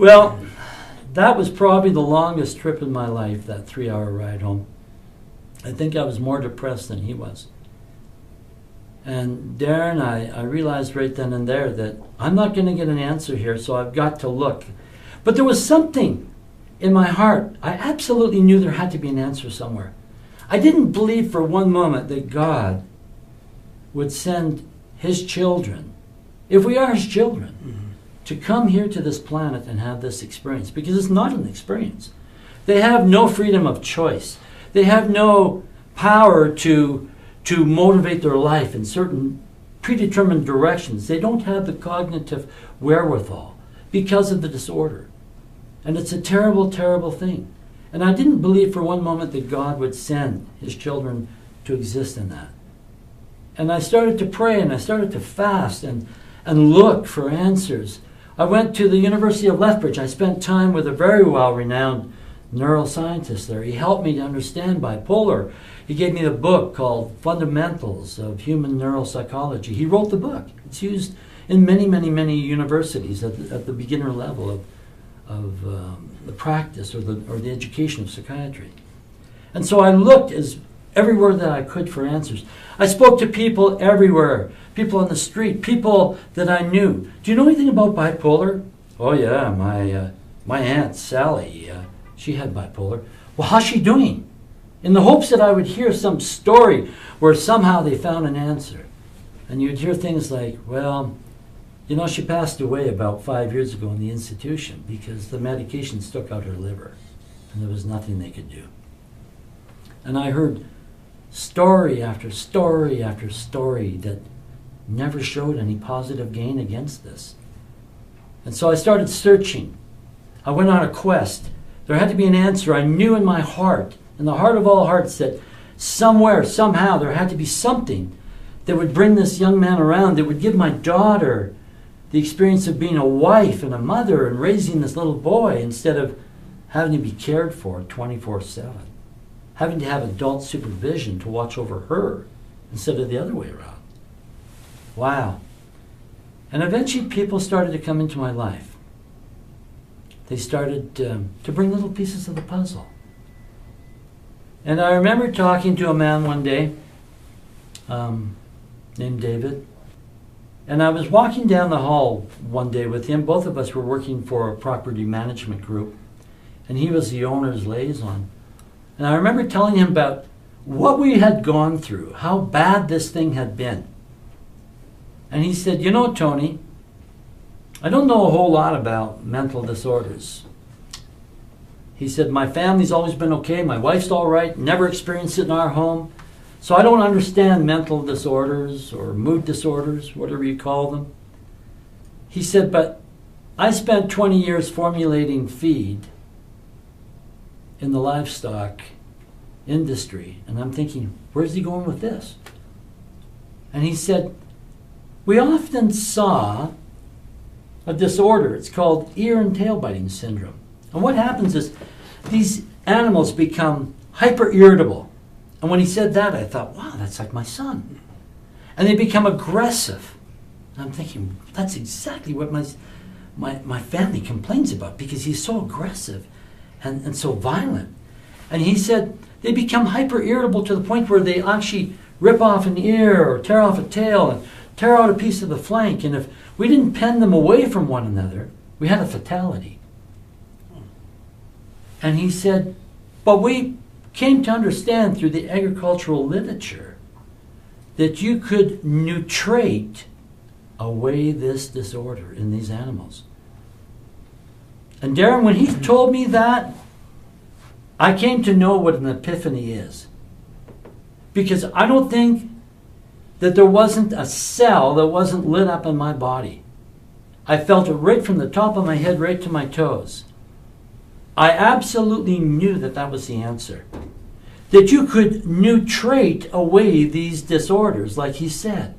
Well, that was probably the longest trip in my life, that 3-hour ride home. I think I was more depressed than he was. And Darren, I realized right then and there that I'm not going to get an answer here, so I've got to look. But there was something in my heart. I absolutely knew there had to be an answer somewhere. I didn't believe for one moment that God would send his children, if we are his children, to come here to this planet and have this experience, because it's not an experience. They have no freedom of choice. They have no power to motivate their life in certain predetermined directions. They don't have the cognitive wherewithal because of the disorder. And it's a terrible, terrible thing. And I didn't believe for one moment that God would send his children to exist in that. And I started to pray and I started to fast and look for answers. I went to the University of Lethbridge. I spent time with a very well-renowned neuroscientist there. He helped me to understand bipolar. He gave me a book called Fundamentals of Human Neuropsychology. He wrote the book. It's used in many, many, many universities at the beginner level of the practice or the education of psychiatry. And so I looked everywhere that I could for answers. I spoke to people everywhere, people on the street, people that I knew. Do you know anything about bipolar? Oh yeah, my Aunt Sally, she had bipolar. Well, how's she doing? In the hopes that I would hear some story where somehow they found an answer. And you'd hear things like, well, you know, she passed away about 5 years ago in the institution because the medications took out her liver and there was nothing they could do. And I heard story after story after story that never showed any positive gain against this. And so I started searching. I went on a quest. There had to be an answer. I knew in my heart, in the heart of all hearts, that somewhere, somehow, there had to be something that would bring this young man around, that would give my daughter the experience of being a wife and a mother and raising this little boy instead of having to be cared for 24/7. Having to have adult supervision to watch over her instead of the other way around. Wow. And eventually people started to come into my life. They started to bring little pieces of the puzzle. And I remember talking to a man one day named David. And I was walking down the hall one day with him. Both of us were working for a property management group. And he was the owner's liaison. And I remember telling him about what we had gone through, how bad this thing had been. And he said, you know, Tony, I don't know a whole lot about mental disorders. He said, my family's always been okay, my wife's all right, never experienced it in our home. So I don't understand mental disorders or mood disorders, whatever you call them. He said, but I spent 20 years formulating feed in the livestock industry. And I'm thinking, where's he going with this? And he said, we often saw a disorder. It's called ear and tail biting syndrome. And what happens is these animals become hyper irritable. And when he said that, I thought, wow, that's like my son. And they become aggressive. And I'm thinking, that's exactly what my family complains about, because he's so aggressive and so violent. And he said they become hyper irritable to the point where they actually rip off an ear or tear off a tail and tear out a piece of the flank. And if we didn't pen them away from one another, we had a fatality. And he said, but we came to understand through the agricultural literature that you could nutrate away this disorder in these animals. And Darren, when he told me that, I came to know what an epiphany is. Because I don't think that there wasn't a cell that wasn't lit up in my body. I felt it right from the top of my head right to my toes. I absolutely knew that that was the answer. That you could nutrate away these disorders, like he said.